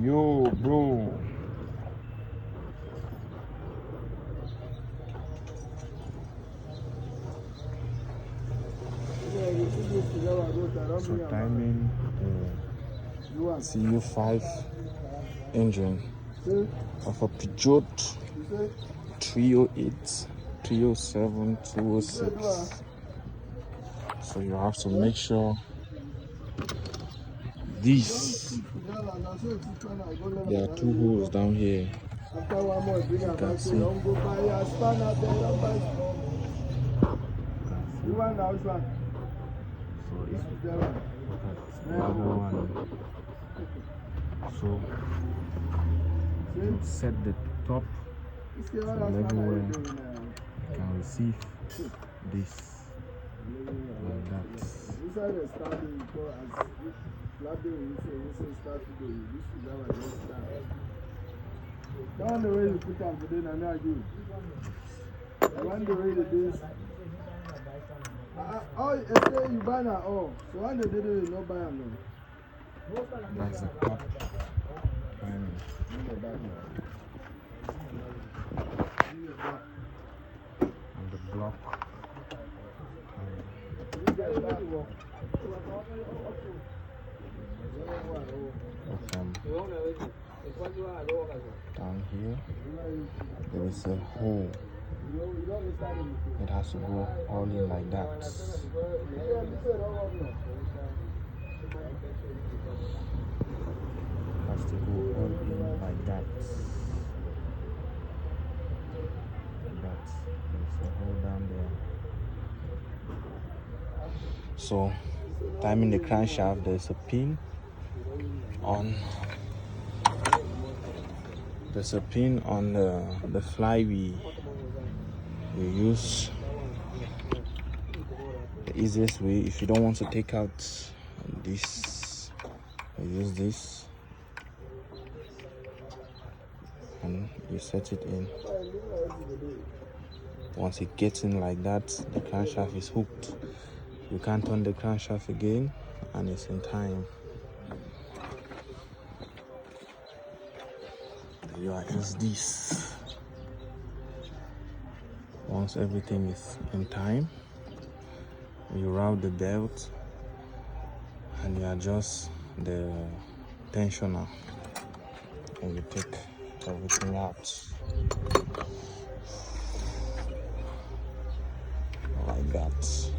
Yo, bro. So timing tu5 engine of a Peugeot 308, 307, 206. So you have to make sure these, there are two holes down here. You can see. The other one. So you set the top to the level where you can receive this like that. Don't the way you put them today, and I do. I want the way it is. Oh, I say you buy now. Oh, so when they did it, you not buy them. That's the top timing. And the block. Down here, there is a hole. It has to go all in like that. Has to go all in like that. There's a hole down there. So, timing the crankshaft, there's a pin on. There's a pin on the flywheel. You use the easiest way. If you don't want to take out this, you use this and you set it in. Once it gets in like that, the crankshaft is hooked. You can't turn the crankshaft again, and it's in time. You adjust this. Once everything is in time, you route the belt and you adjust the tensioner and you take everything out like that.